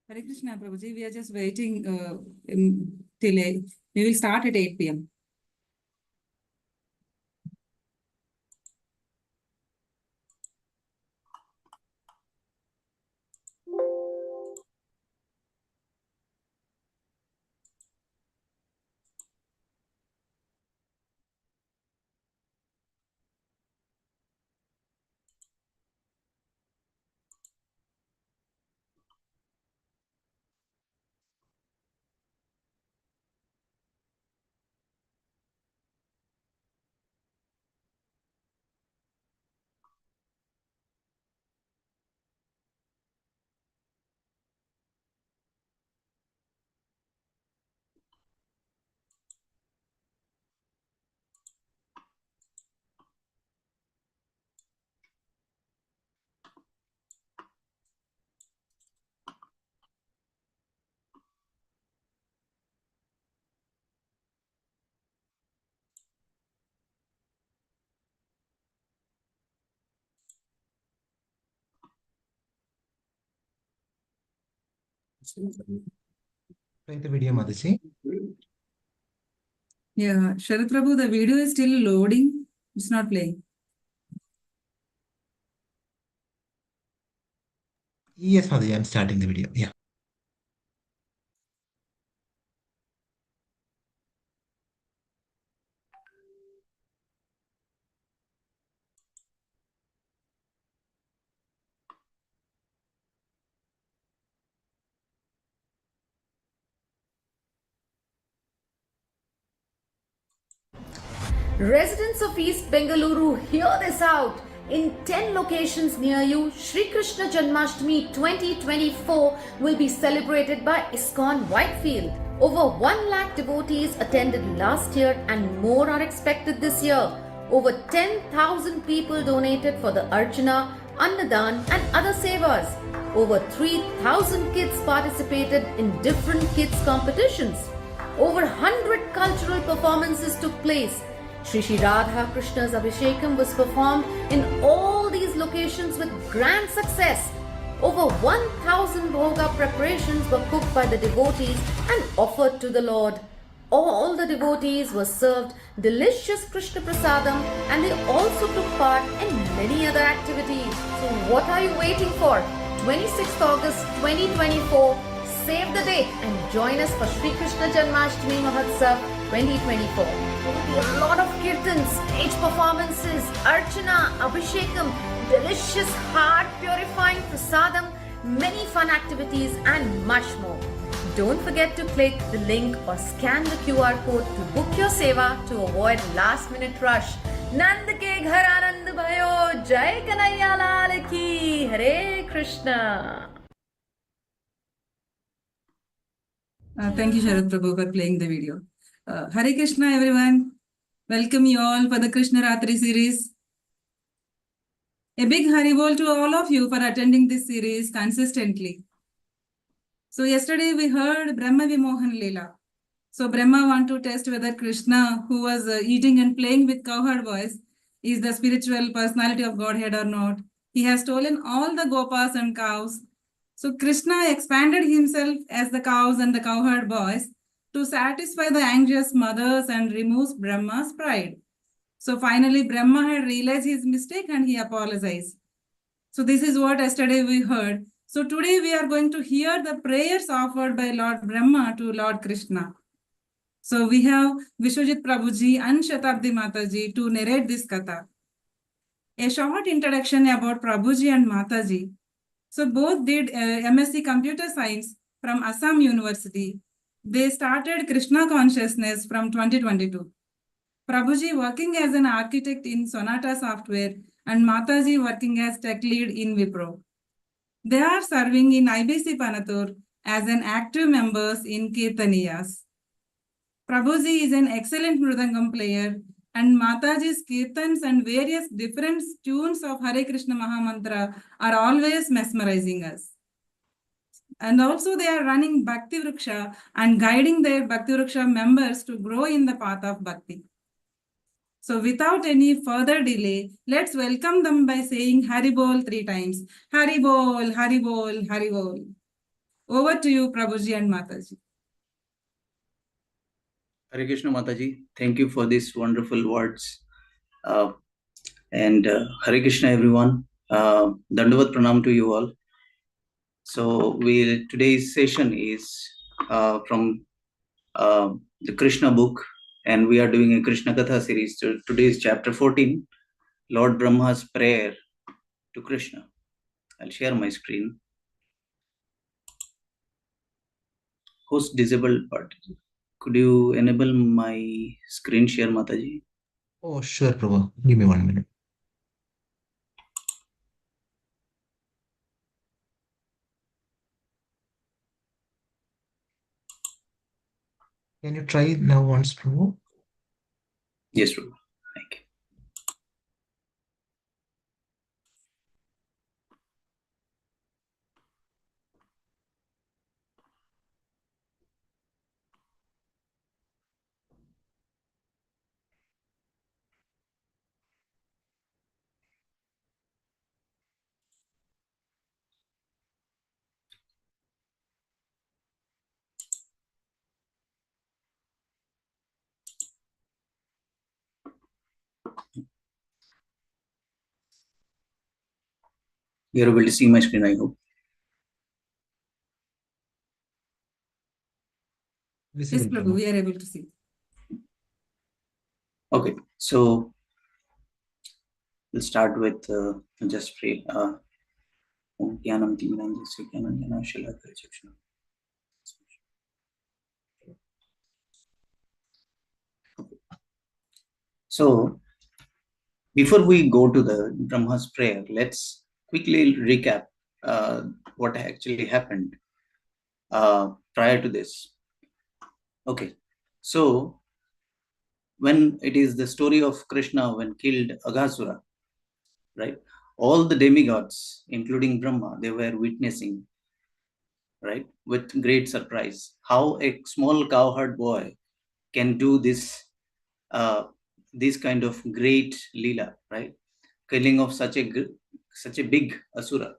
Hare Krishna, Prabhuji. We are just waiting till we will start at 8 p.m. Play the video, Madhuji. Yeah, Sharad Prabhu, the video is still loading. It's not playing. Yes, Madhuji, I'm starting the video. Yeah. Residents of East Bengaluru, hear this out. In 10 locations near you, Shri Krishna Janmashtami 2024 will be celebrated by ISKCON Whitefield. Over 1 lakh devotees attended last year and more are expected this year. Over 10,000 people donated for the Archana, Annadan and other sevas. Over 3,000 kids participated in different kids competitions. Over 100 cultural performances took place. Shri Radha Krishna's Abhishekam was performed in all these locations with grand success. Over 1,000 bhoga preparations were cooked by the devotees and offered to the Lord. All the devotees were served delicious Krishna Prasadam and they also took part in many other activities. So what are you waiting for? 26th August 2024. Save the date and join us for Shri Krishna Janmashtami Mahotsav 2024. There will be a lot of kirtans, stage performances, archana, abhishekam, delicious heart-purifying prasadam, many fun activities and much more. Don't forget to click the link or scan the QR code to book your seva to avoid last-minute rush. Nand ke ghar anand bhayo, Jai Kanhaiya Lal ki, Hare Krishna. Thank you, Sharad Prabhu, for playing the video. Hare Krishna, everyone. Welcome you all for the Krishna Ratri series. A big Haribol to all of you for attending this series consistently. So yesterday we heard Brahma Vimohan Leela. So Brahma want to test whether Krishna, who was eating and playing with cowherd boys, is the spiritual personality of Godhead or not. He has stolen all the gopas and cows. So Krishna expanded himself as the cows and the cowherd boys to satisfy the anxious mothers and removes Brahma's pride. So finally Brahma had realized his mistake and he apologized. So this is what yesterday we heard. So today we are going to hear the prayers offered by Lord Brahma to Lord Krishna. So we have Vishwajit Prabhuji and Shatabdi Mataji to narrate this katha. A short introduction about Prabhuji and Mataji. So both did MSc Computer Science from Assam University. They started Krishna Consciousness from 2022. Prabhuji working as an architect in Sonata Software and Mataji working as tech lead in Wipro. They are serving in IBC Panatur as an active members in Kirtaniyas. Prabhuji is an excellent Mridangam player and Mataji's Kirtans and various different tunes of Hare Krishna Mahamantra are always mesmerizing us. And also they are running Bhakti Vriksha and guiding their Bhakti Vriksha members to grow in the path of Bhakti. So without any further delay, let's welcome them by saying Haribol 3 times. Haribol, Haribol, Haribol. Over to you, Prabhuji and Mataji. Hare Krishna Mataji, thank you for these wonderful words. And Hare Krishna everyone. Dandavat Pranam to you all. So today's session is from the Krishna book, and we are doing a Krishna Katha series. So today is chapter 14, Lord Brahma's prayer to Krishna. I'll share my screen. Host disabled part. Could you enable my screen share, Mataji? Oh, sure, Prabhu. Give me 1 minute. Can you try it now once, Prabhu? Yes, Prabhu. Thank you. You're able to see my screen, I hope. Yes, Visible, Prabhu, Prabhu. we are able to see. Okay, so we'll start with just pray. Om Gyanam Timirandasya Gyanam Jnana Shalakaya Chakshana. So before we go to the Brahma's prayer, let's quickly recap what actually happened prior to this. Okay, so when it is the story of Krishna when killed Aghasura, right? All the demigods, including Brahma, they were witnessing, right, with great surprise, how a small cowherd boy can do this kind of great lila, right? Killing of such a big asura.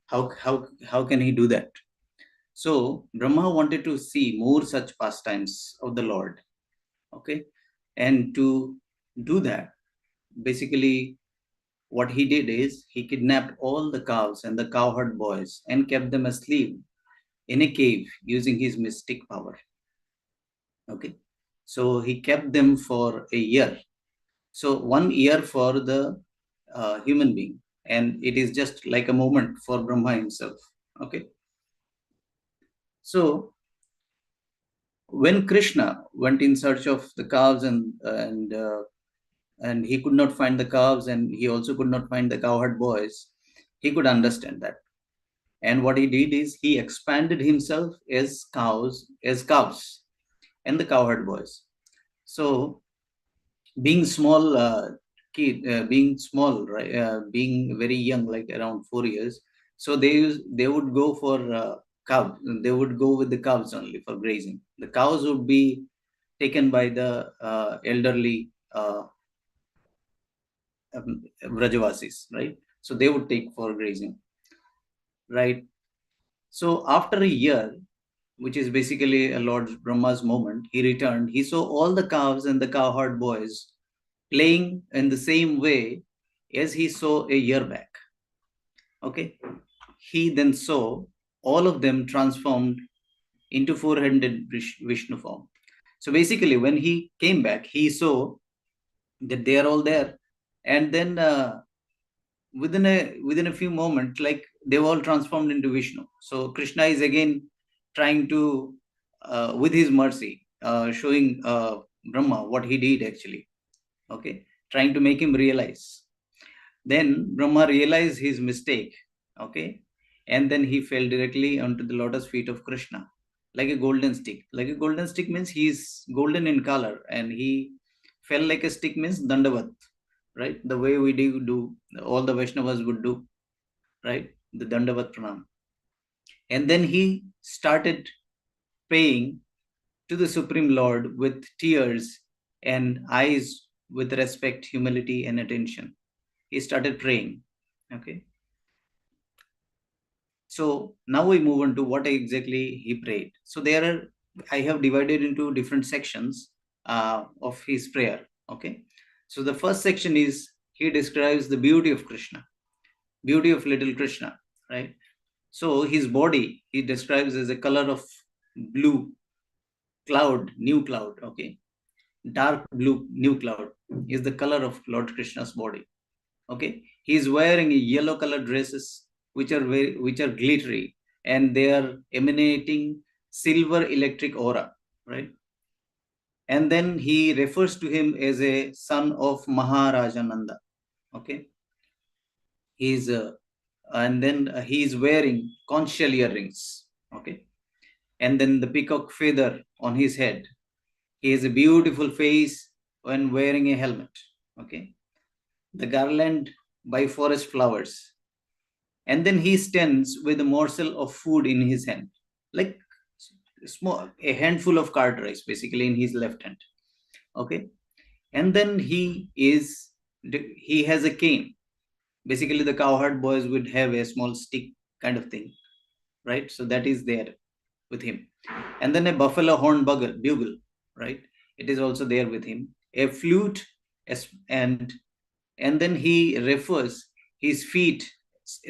How can he do that? So Brahma wanted to see more such pastimes of the Lord. Okay, and to do that, basically what he did is he kidnapped all the cows and the cowherd boys and kept them asleep in a cave using his mystic power. Okay, so he kept them for a year. So 1 year for the human being, and it is just like a moment for Brahma himself. Okay, so when Krishna went in search of the calves and he could not find the calves, and he also could not find the cowherd boys, he could understand that. And what he did is he expanded himself as calves, and the cowherd boys. So being small being small, right? Being very young, like around 4 years, so they would go for cow. They would go with the cows only for grazing. The cows would be taken by the elderly Vrajavasis, right? So they would take for grazing, right? So after a year, which is basically a Lord Brahma's moment, he returned. He saw all the cows and the cowherd boys playing in the same way as he saw a year back. Okay. He then saw all of them transformed into 400 Vishnu form. So basically, when he came back, he saw that they are all there. And then within a few moments, like they were all transformed into Vishnu. So Krishna is again trying to, with his mercy, showing Brahma what he did actually. Okay, trying to make him realize. Then Brahma realized his mistake. Okay, and then he fell directly onto the lotus feet of Krishna, like a golden stick. Like a golden stick means he's golden in color, and he fell like a stick means dandavat, right? The way we do all the Vaishnavas would do, right? The dandavat pranam. And then he started praying to the Supreme Lord with tears and eyes with respect, humility, and attention. He started praying. Okay. So now we move on to what exactly he prayed. So I have divided into different sections of his prayer. Okay. So the first section is he describes the beauty of Krishna, beauty of little Krishna, right? So his body he describes as a color of blue cloud, new cloud. Okay. Dark blue new cloud is the color of Lord Krishna's body. Okay. He is wearing a yellow colored dresses which are glittery, and they are emanating silver electric aura, right? And then he refers to him as a son of Maharaja Nanda. Okay. He's and then he is wearing conch shell earrings. Okay. And then the peacock feather on his head. He has a beautiful face when wearing a helmet. Okay. The garland by forest flowers. And then he stands with a morsel of food in his hand, like a handful of curd rice, basically in his left hand. Okay. And then he has a cane. Basically, the cowherd boys would have a small stick kind of thing, right? So that is there with him. And then a buffalo horn bugle, right? It is also there with him. A flute, and then he refers his feet,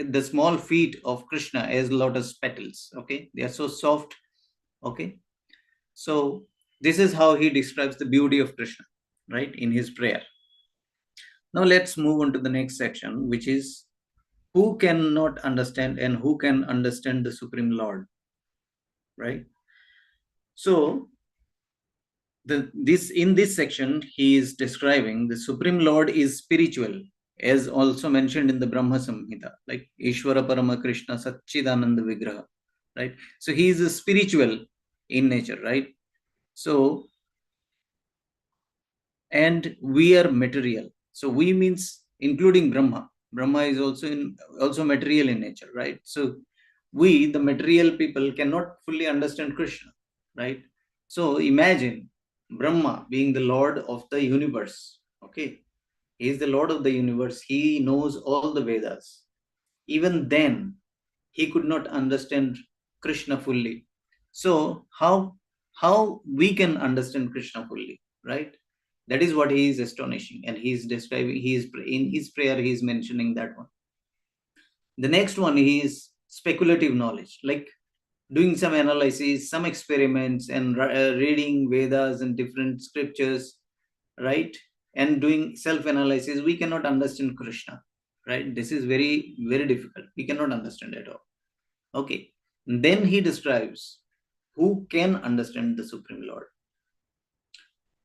the small feet of Krishna, as lotus petals. Okay, they are so soft. Okay, so this is how he describes the beauty of Krishna, right, in his prayer. Now let's move on to the next section, which is who cannot understand and who can understand the Supreme Lord, right? So in this section, he is describing the Supreme Lord is spiritual, as also mentioned in the Brahma Samhita, like Ishvara Parama Krishna Satchidananda Vigraha, right? So he is spiritual in nature, right? So, and we are material. So we means including Brahma. Brahma is also material in nature, right? So we, the material people, cannot fully understand Krishna, right? So imagine Brahma being the Lord of the universe. Okay, he is the Lord of the universe. He knows all the Vedas. Even then, he could not understand Krishna fully. So how we can understand Krishna fully, right? That is what he is astonishing, and he is describing. He is in his prayer. He is mentioning that one. The next one is speculative knowledge, like doing some analysis, some experiments, and reading Vedas and different scriptures, right? And doing self-analysis. We cannot understand Krishna, right? This is very, very difficult. We cannot understand at all. Okay. And then he describes who can understand the Supreme Lord,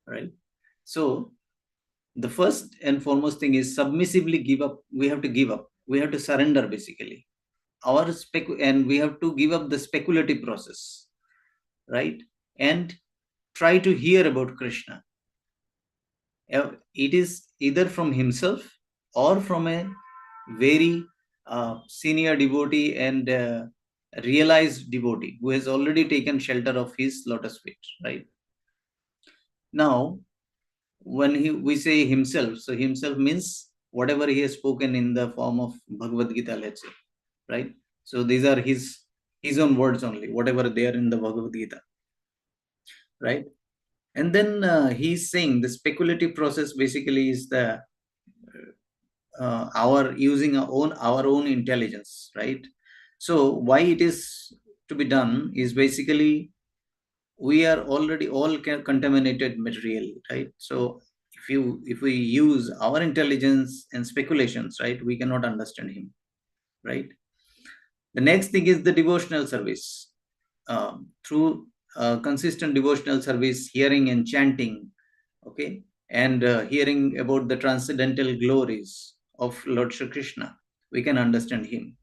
right? So the first and foremost thing is submissively give up. We have to give up. We have to surrender, basically. And we have to give up the speculative process, right? And try to hear about Krishna. It is either from himself or from a very senior devotee and realized devotee who has already taken shelter of his lotus feet, right? Now, when we say himself, so himself means whatever he has spoken in the form of Bhagavad Gita, let's say, right? So these are his own words only, whatever they are in the Bhagavad Gita, right? And then he's saying the speculative process basically is the our using our own intelligence, right? So why it is to be done is basically we are already all contaminated material, right? So if we use our intelligence and speculations, right, we cannot understand him, right? The next thing is the devotional service. Through consistent devotional service, hearing and chanting, okay, and hearing about the transcendental glories of Lord Shri Krishna, we can understand him.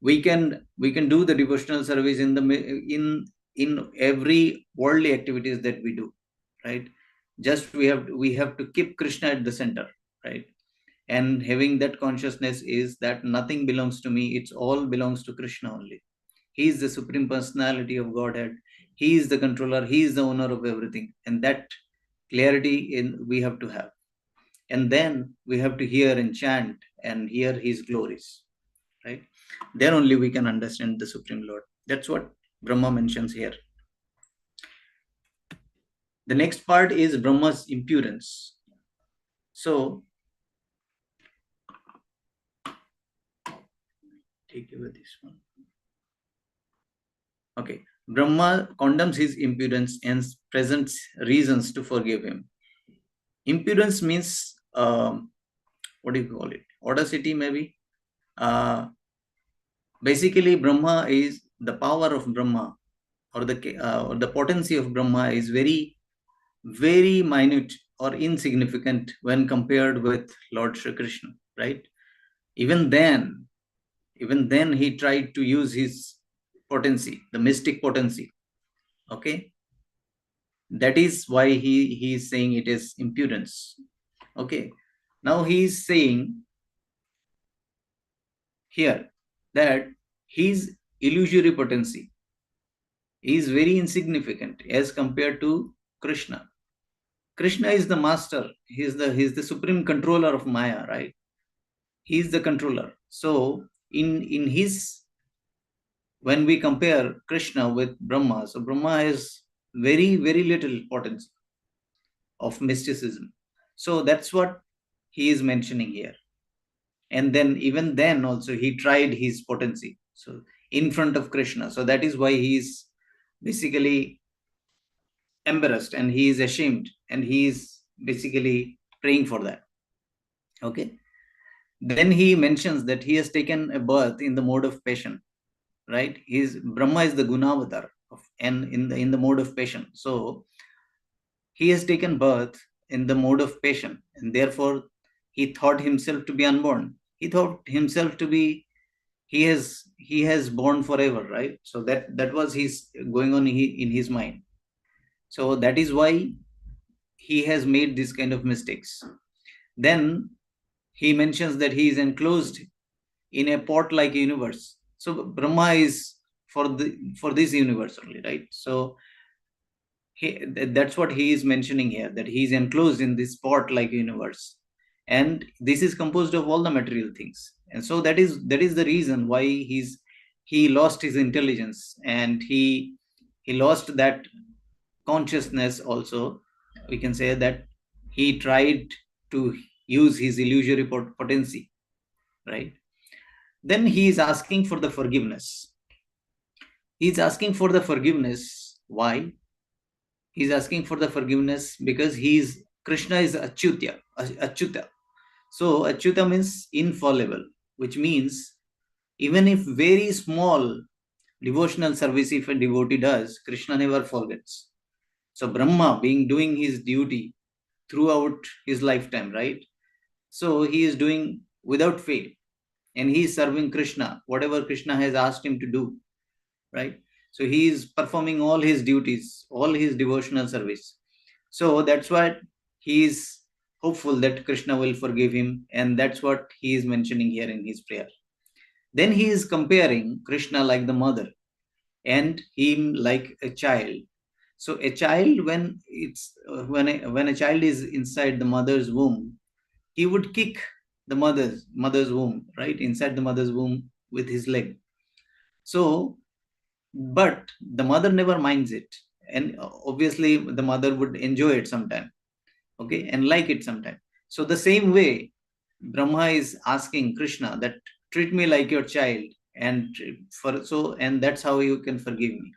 We can do the devotional service in every worldly activities that we do, right? Just we have to keep Krishna at the center, right? And having that consciousness is that nothing belongs to me, it's all belongs to Krishna only. He is the supreme personality of Godhead. He is the controller. He is the owner of everything. And that clarity we have to have. And then we have to hear and chant and hear his glories, right? Then only we can understand the Supreme Lord. That's what Brahma mentions here. The next part is Brahma's impudence. So, take away this one. Okay. Brahma condemns his impudence and presents reasons to forgive him. Impudence means, what do you call it? Audacity, maybe. Basically, Brahma is the power of Brahma, or the potency of Brahma is very, very minute or insignificant when compared with Lord Shri Krishna, right? Even then he tried to use his potency, the mystic potency. Okay, that is why he is saying it is impudence. Okay, now he is saying here that his illusory potency is very insignificant as compared to Krishna. Krishna is the master. He's the supreme controller of Maya, right? He is the controller. So in his, when we compare Krishna with Brahma, so Brahma has very, very little potency of mysticism. So that's what he is mentioning here. And then even then also he tried his potency. So in front of Krishna. So that is why he is basically embarrassed and he is ashamed and he is basically praying for that. Okay. Then he mentions that he has taken a birth in the mode of passion, right? Brahma is the Gunavatar and in the mode of passion. So he has taken birth in the mode of passion, and therefore he thought himself to be unborn. He thought himself to be he has born forever, right? So that was his going on in his mind. So that is why he has made this kind of mistakes. Then he mentions that he is enclosed in a pot-like universe. So Brahma is for this universe only, right? So that's what he is mentioning here, that he is enclosed in this pot-like universe, and this is composed of all the material things. And so that is the reason why he lost his intelligence, and he lost that consciousness also. We can say that he tried to use his illusory potency, right? Then he is asking for the forgiveness. He's asking for the forgiveness. Why? He's asking for the forgiveness because Krishna is Achyuta. So Achyuta means infallible, which means even if very small devotional service if a devotee does, Krishna never forgets. So Brahma doing his duty throughout his lifetime, right? So he is doing without fail, and he is serving Krishna, whatever Krishna has asked him to do, right? So he is performing all his duties, all his devotional service. So that's why he is hopeful that Krishna will forgive him, and that's what he is mentioning here in his prayer. Then he is comparing Krishna like the mother and him like a child. So a child, when a child is inside the mother's womb, he would kick the mother's womb, right, inside the mother's womb with his leg. So, but the mother never minds it, and obviously the mother would enjoy it sometime, okay, and like it sometime. So the same way, Brahma is asking Krishna that treat me like your child, and that's how you can forgive me.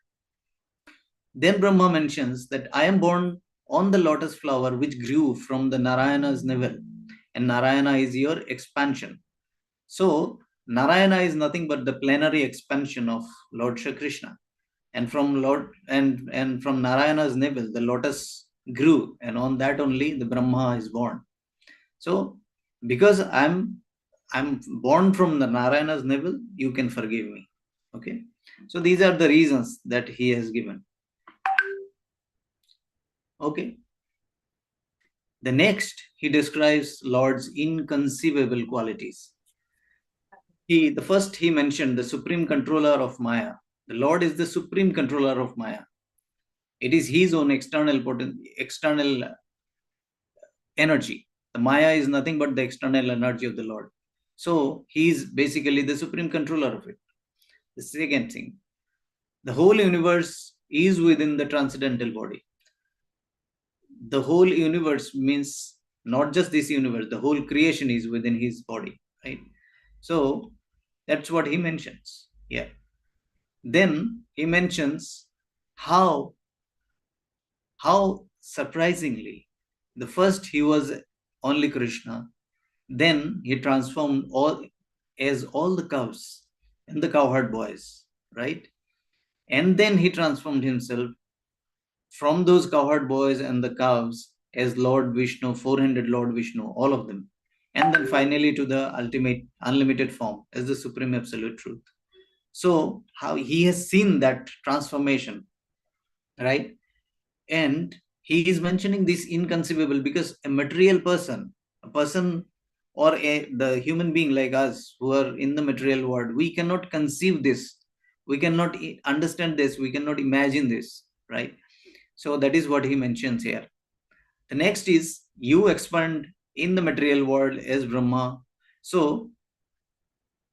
Then Brahma mentions that I am born on the lotus flower which grew from the Narayana's navel, and Narayana is your expansion. So Narayana is nothing but the plenary expansion of Lord Shri Krishna, and from from Narayana's navel the lotus grew, and on that only the Brahma is born. So because I'm born from the Narayana's navel, you can forgive me. Okay, so these are the reasons that he has given. Okay. The next, he describes Lord's inconceivable qualities. He mentioned the supreme controller of Maya. The Lord is the supreme controller of Maya. It is his own external energy. The Maya is nothing but the external energy of the Lord. So he is basically the supreme controller of it. The second thing, the whole universe is within the transcendental body. The whole universe means not just this universe, the whole creation is within his body, right? So that's what he mentions. Yeah. Then he mentions how surprisingly, the first he was only Krishna, then he transformed all the cows and the cowherd boys, right? And then he transformed himself from those cowherd boys and the cows as Lord Vishnu, 400 Lord Vishnu, all of them. And then finally to the ultimate unlimited form as the supreme absolute truth. So how he has seen that transformation, right? And he is mentioning this inconceivable because a material person, a person or the human being like us who are in the material world, we cannot conceive this. We cannot understand this. We cannot imagine this, right? So that is what he mentions here. The next is you expand in the material world as Brahma. So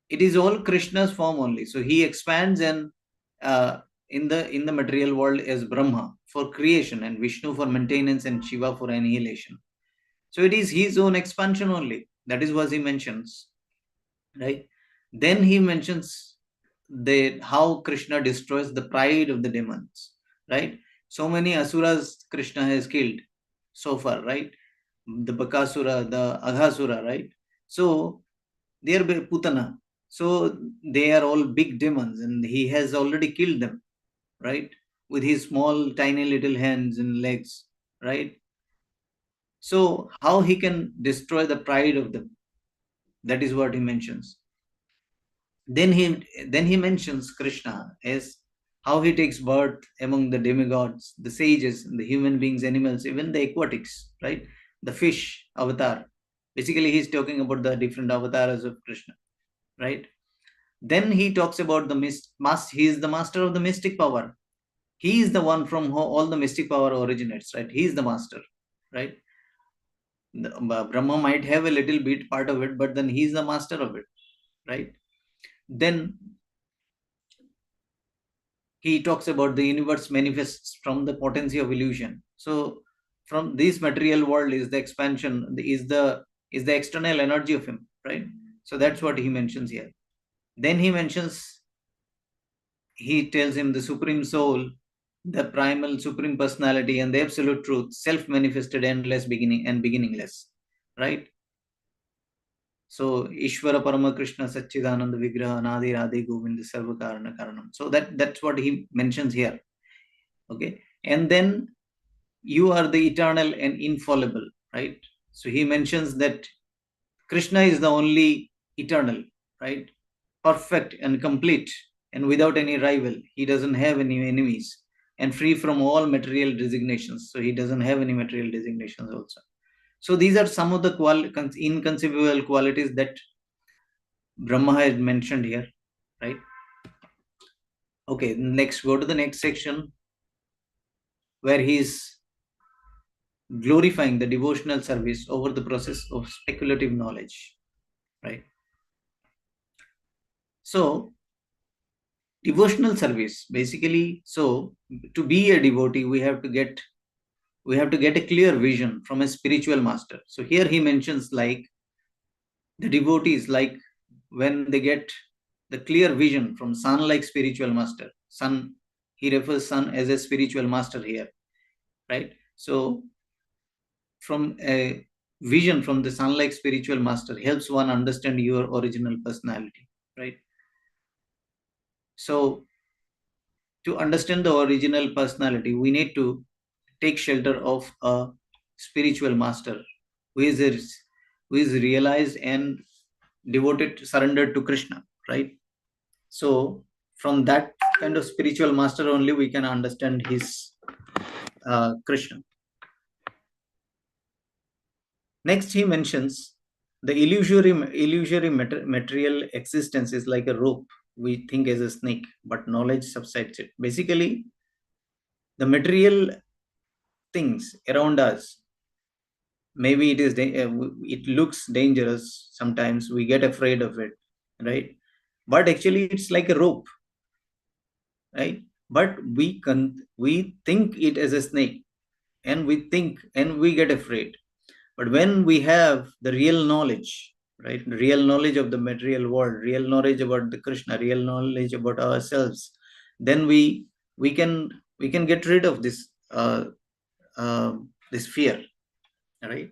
it is all Krishna's form only. So he expands and in the material world as Brahma for creation and Vishnu for maintenance and Shiva for annihilation. So it is his own expansion only. That is what he mentions, right? Then he mentions how Krishna destroys the pride of the demons, right? So many asuras Krishna has killed so far, right? The Bakasura, the Aghasura, right? So they are Putana. So they are all big demons and he has already killed them, right? With his small, tiny little hands and legs, right? So how he can destroy the pride of them? That is what he mentions. Then he mentions Krishna as how he takes birth among the demigods, the sages, the human beings, animals, even the aquatics, right? The fish avatar. Basically, he's talking about the different avatars of Krishna, right? Then he talks about he is the master of the mystic power. He is the one from whom all the mystic power originates, right? He is the master, right? Brahma might have a little bit part of it, but then he is the master of it, right? Then he talks about the universe manifests from the potency of illusion. So from this material world is the expansion, is the external energy of him, right? So that's what he mentions here. Then he tells him the supreme soul, the primal supreme personality, and the absolute truth, self-manifested, endless, beginning and beginningless, right? So Ishvara Parama Krishna Satchidananda Vigraha Nadi Radhe Govinda Sarva Karana Karanam. So that's what he mentions here. Okay. And then you are the eternal and infallible, right? So he mentions that Krishna is the only eternal, right? Perfect and complete and without any rival. He doesn't have any enemies and free from all material designations. So he doesn't have any material designations also. So these are some of the inconceivable qualities that Brahma has mentioned here, right? Okay, next, go to the next section where he's glorifying the devotional service over the process of speculative knowledge, right? So devotional service, basically, so to be a devotee, we have to get a clear vision from a spiritual master. So here he mentions like the devotees, like when they get the clear vision from sun like spiritual master. Sun, he refers sun as a spiritual master here, right? So from a vision from the sun like spiritual master helps one understand your original personality, right? So to understand the original personality, we need to take shelter of a spiritual master who is realized and devoted, surrendered to Krishna, right? So from that kind of spiritual master only we can understand his Krishna. Next, he mentions the illusory material existence is like a rope. We think as a snake, but knowledge subsides it. Basically, the material things around us, maybe it looks dangerous. Sometimes we get afraid of it, right? But actually it's like a rope, right? But we think it as a snake, and we get afraid. But when we have the real knowledge, right, real knowledge of the material world, real knowledge about the Krishna, real knowledge about ourselves, then we can get rid of this fear, right?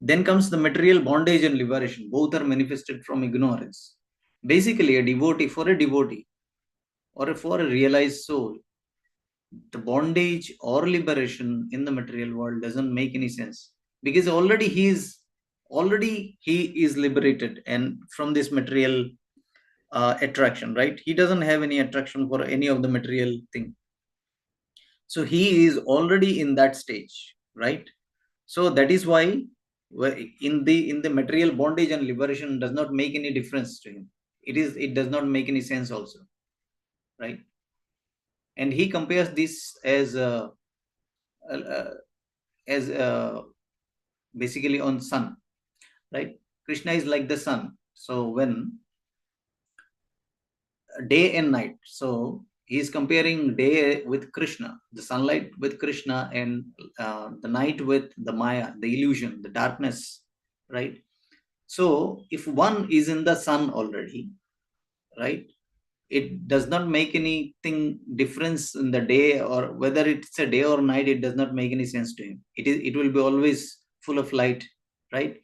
Then comes the material bondage and liberation. Both are manifested from ignorance. Basically, for a devotee or for a realized soul, the bondage or liberation in the material world doesn't make any sense, because already he is liberated and from this material attraction, right? He doesn't have any attraction for any of the material thing. So he is already in that stage, right? So that is why in the material bondage and liberation does not make any difference to him. It does not make any sense also, right? And he compares this as as basically on sun, right? Krishna is like the sun. So when day and night, so he is comparing day with Krishna, the sunlight with Krishna, and the night with the Maya, the illusion, the darkness, right? So if one is in the sun already, right, it does not make anything difference in the day, or whether it's a day or night, it does not make any sense to him. It will be always full of light, right?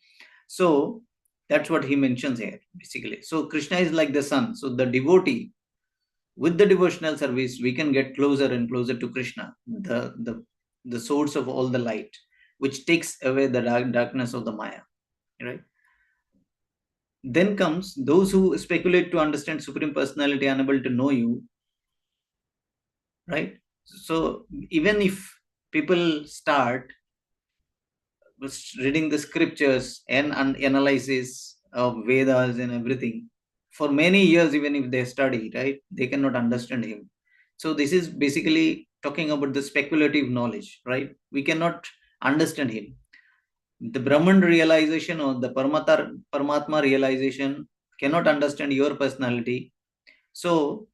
So that's what he mentions here, basically. So Krishna is like the sun. So the devotee, with the devotional service, we can get closer and closer to Krishna, the source of all the light, which takes away the darkness of the Maya, right? Then comes those who speculate to understand Supreme Personality, unable to know you, right? So even if people start reading the scriptures and analysis of Vedas and everything, for many years, even if they study, right, they cannot understand him. So this is basically talking about the speculative knowledge, right? We cannot understand him. The Brahman realization or the Paramatma realization cannot understand your personality. So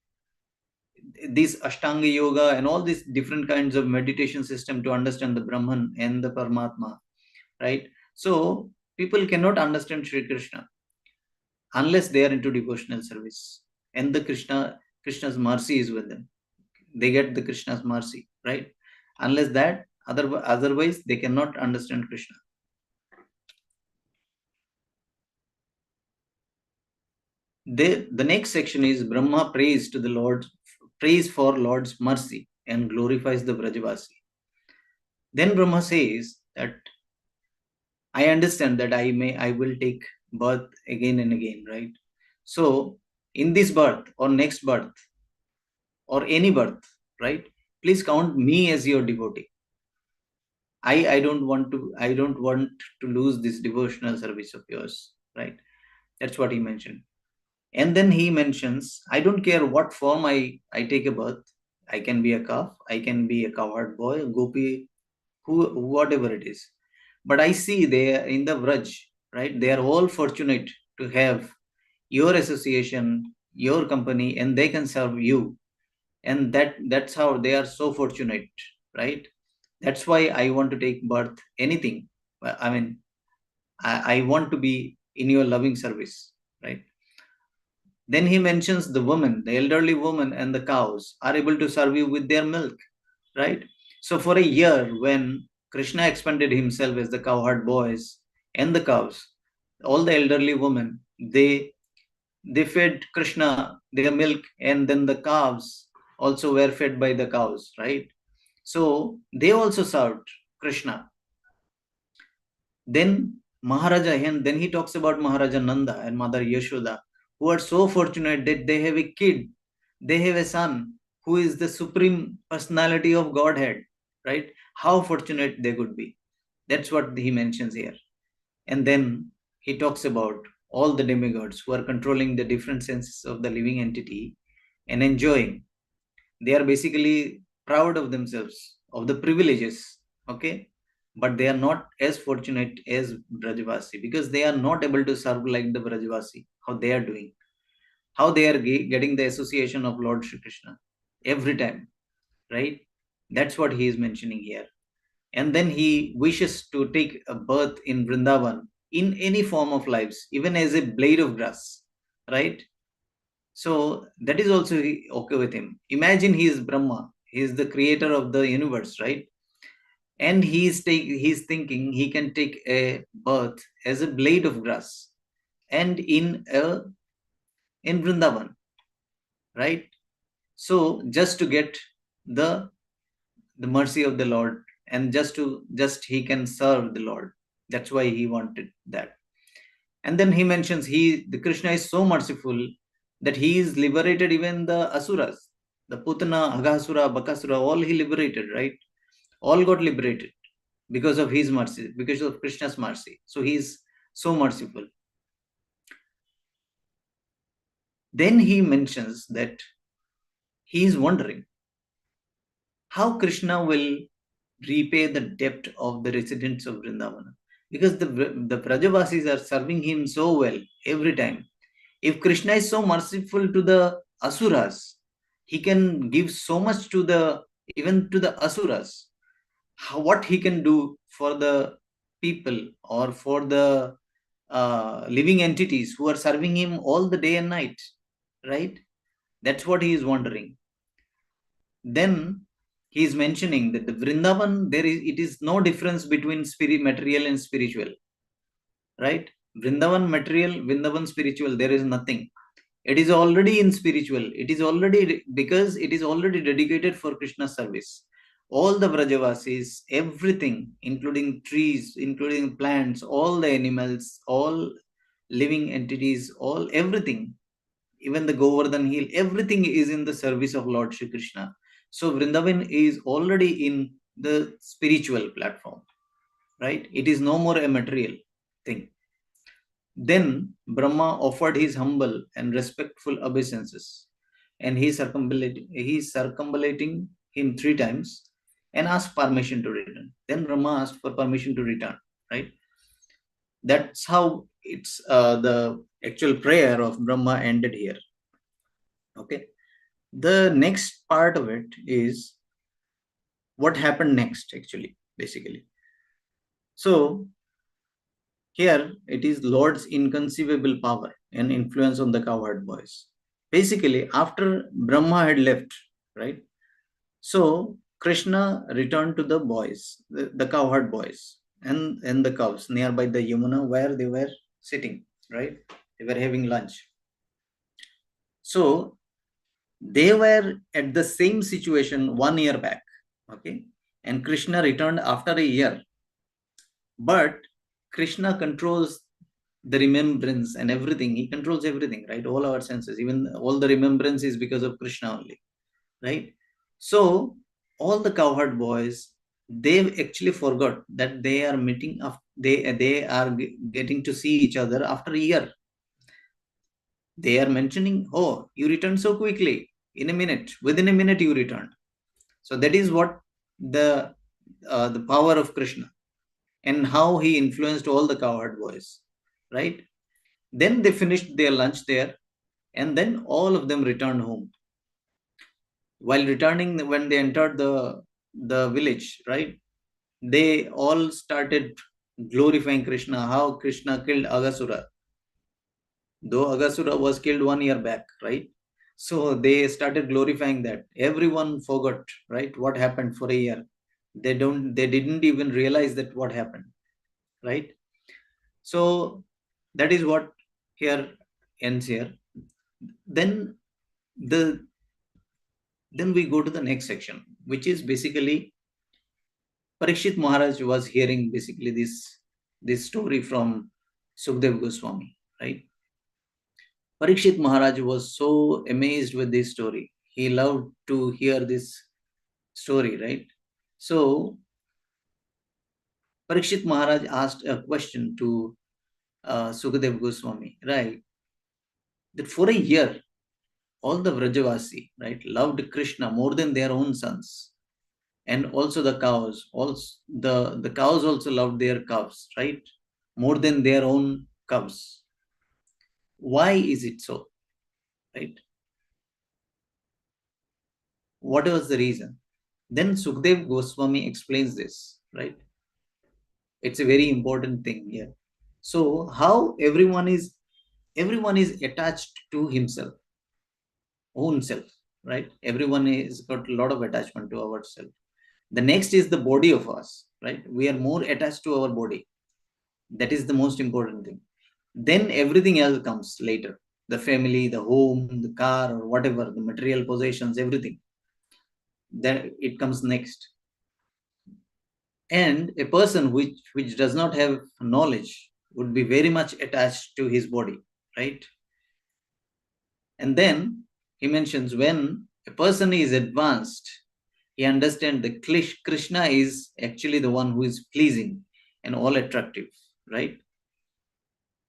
this Ashtanga yoga and all these different kinds of meditation system to understand the Brahman and the Paramatma, right? So people cannot understand Sri Krishna unless they are into devotional service, and the Krishna's mercy is with them. They get the Krishna's mercy, right? Unless that, otherwise they cannot understand Krishna. The next section is Brahma prays to the Lord, prays for Lord's mercy and glorifies the Brajavasi. Then Brahma says that I understand that I will take birth again and again, right? So in this birth or next birth or any birth, right, please count me as your devotee. I don't want to lose this devotional service of yours, right? That's what he mentioned. And then he mentions, I don't care what form I take a birth. I can be a calf, I can be a cowherd boy, a gopi, whatever it is. But I see they are in the Vraj, right? They are all fortunate to have your association, your company, and they can serve you. And that's how they are so fortunate, right? That's why I want to take birth, anything. I mean, I want to be in your loving service, right? Then he mentions the woman, the elderly woman and the cows are able to serve you with their milk, right? So for a year, when Krishna expanded himself as the cowherd boys and the cows, all the elderly women, they fed Krishna their milk, and then the calves also were fed by the cows, right? So they also served Krishna. Then Maharaja, and then he talks about Maharaja Nanda and Mother Yashoda, who are so fortunate that they have a kid, they have a son who is the supreme personality of Godhead, right? How fortunate they could be. That's what he mentions here. And then he talks about all the demigods who are controlling the different senses of the living entity and enjoying. They are basically proud of themselves, of the privileges, okay? but they are not as fortunate as Brajavasi, because they are not able to serve like the Brajavasi, how they are doing, how they are getting the association of Lord Shri Krishna every time, right? That's what he is mentioning here. And then he wishes to take a birth in Vrindavan in any form of lives, even as a blade of grass, right? So that is also okay with him. Imagine he is Brahma, he is the creator of the universe, right? And he's thinking he can take a birth as a blade of grass and in Vrindavan, right? So just to get the mercy of the Lord, and just he can serve the Lord. That's why he wanted that. And then he mentions the Krishna is so merciful that he is liberated even the asuras, the Putana, Aghasura, Bakasura, all he liberated, right? All got liberated because of his mercy, because of Krishna's mercy. So he is so merciful. Then he mentions that he is wondering how Krishna will repay the debt of the residents of Vrindavana, because the Brajavasis are serving him so well every time. If Krishna is so merciful to the asuras, he can give so much to even to the asuras. What he can do for the people or for the living entities who are serving him all the day and night, right? That's what he is wondering. Then he is mentioning that the Vrindavan, it is no difference between material and spiritual, right? Vrindavan material, Vrindavan spiritual, there is nothing. It is already in spiritual. It is already, because it is already dedicated for Krishna service. All the Vrajavasis, everything, including trees, including plants, all the animals, all living entities, everything, even the Govardhan hill, everything is in the service of Lord Shri Krishna. So Vrindavan is already in the spiritual platform, right? It is no more a material thing. Then Brahma offered his humble and respectful obeisances, and he circumambulating him 3 times and asked permission to return. Then Brahma asked for permission to return, right? That's how it's the actual prayer of Brahma ended here. Okay. The next part of it is what happened next, actually, basically. So here it is Lord's inconceivable power and influence on the cowherd boys. Basically, after Brahma had left, right? So Krishna returned to the boys, the cowherd boys, and the cows nearby the Yamuna where they were sitting, right? They were having lunch. So they were at the same situation 1 year back, okay? And Krishna returned after a year. But Krishna controls the remembrance and everything. He controls everything, right? All our senses, even all the remembrance is because of Krishna only, right? So all the cowherd boys, they've actually forgot that they are meeting up. They are getting to see each other after a year. They are mentioning, "Oh, you returned so quickly. In a minute, within a minute, you returned." So that is what the power of Krishna and how he influenced all the cowherd boys, right? Then they finished their lunch there, and then all of them returned home. While returning, when they entered the village, right, they all started glorifying Krishna, how Krishna killed Aghasura. Though Aghasura was killed 1 year back, right? So they started glorifying that. Everyone forgot, right, what happened for a year. They didn't even realize that what happened, right? So that is what here ends here. Then we go to the next section, which is basically Parikshit Maharaj was hearing basically this story from Sukdev Goswami, right? Parikshit Maharaj was so amazed with this story. He loved to hear this story, right? So Parikshit Maharaj asked a question to Sukadev Goswami, right? That for a year, all the Vrajavasi, right, loved Krishna more than their own sons. and also the cows. Also, the cows also loved their calves, right? More than their own cubs. Why is it so? Right? What was the reason? Then Sukdev Goswami explains this, right? It's a very important thing here. So how everyone is attached to himself, own self, right? Everyone is got a lot of attachment to ourselves. The next is the body of us, right? We are more attached to our body. That is the most important thing. Then everything else comes later. The family, the home, the car, or whatever, the material possessions, everything. Then it comes next. And a person which does not have knowledge would be very much attached to his body, right? And then he mentions when a person is advanced, he understands that Krishna is actually the one who is pleasing and all attractive, right?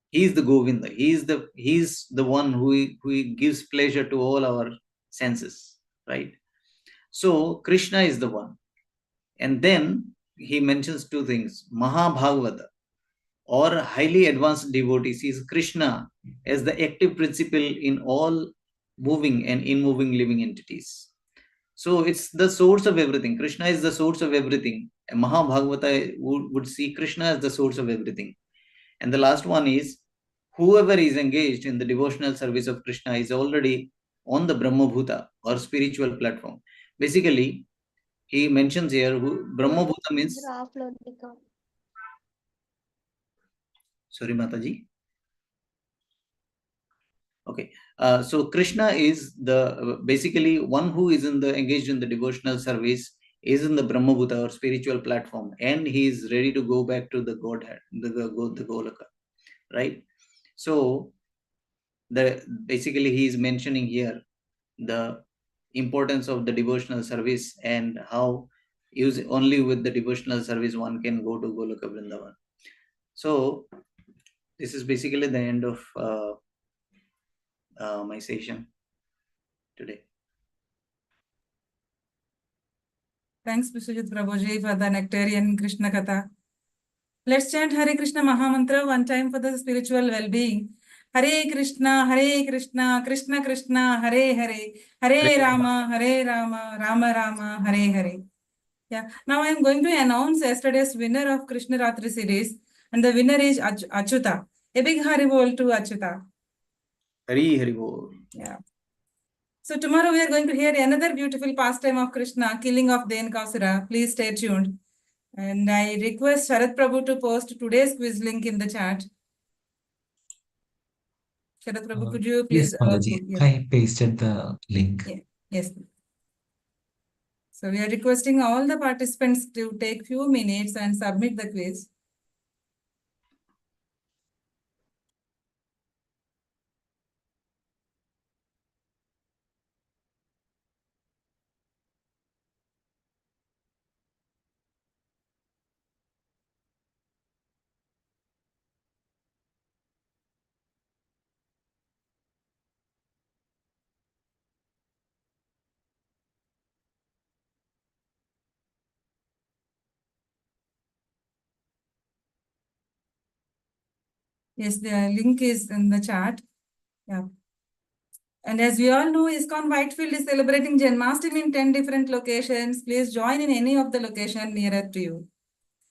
He is the Govinda. He is the one who gives pleasure to all our senses, right? So Krishna is the one. And then he mentions two things. Mahabhagavata, or highly advanced devotees, sees Krishna as the active principle in all moving and in-moving living entities. So it's the source of everything. Krishna is the source of everything. And Mahabhagavata would see Krishna as the source of everything. And the last one is, whoever is engaged in the devotional service of Krishna is already on the Brahma Bhuta or spiritual platform. Basically, he mentions here, Brahma Bhuta means... Sorry, Mataji. Okay, so Krishna is the basically one who is engaged in the devotional service, is in the Brahma Bhuta or spiritual platform, and he is ready to go back to the Godhead, the Golaka, right? So basically he is mentioning here the importance of the devotional service and how only with the devotional service one can go to Golaka Vrindavan. So this is basically the end of my session today. Thanks, Vishwajit Prabhuji, for the nectarian Krishna Katha. Let's chant Hare Krishna Mahamantra one time for the spiritual well-being. Hare Krishna, Krishna Krishna, Hare Hare, Hare Rama, Rama Rama, Hare Hare. Yeah. Now I am going to announce yesterday's winner of Krishna Ratri series, and the winner is Achyuta. A big Haribol to Achyuta. Haribol. Yeah. So tomorrow we are going to hear another beautiful pastime of Krishna, killing of Denkasura. Please stay tuned. And I request Sharat Prabhu to post today's quiz link in the chat. Sharat Prabhu, could you please... Yes, Mataji, I pasted the link. Yeah. Yes. So we are requesting all the participants to take few minutes and submit the quiz. Yes, the link is in the chat. Yeah. And as we all know, ISKCON Whitefield is celebrating Janmashtami in 10 different locations. Please join in any of the location nearer to you.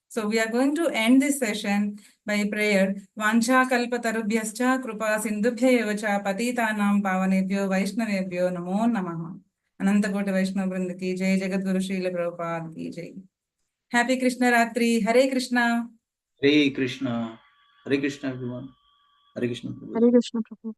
So we are going to end this session by prayer. Vancha kalpatarubhyascha krupa sindhubhya evacha patitanam pavanebhyo vaishnavebhyo namo namaha. Anantakoti Vaishnava Vrinda ki jai, Jagadguru Srila Prabhupada ki jai. Happy Krishna Ratri. Hare Krishna. Hare Krishna. Hare Krishna, everyone. Hare Krishna. Hare Krishna Prabhu.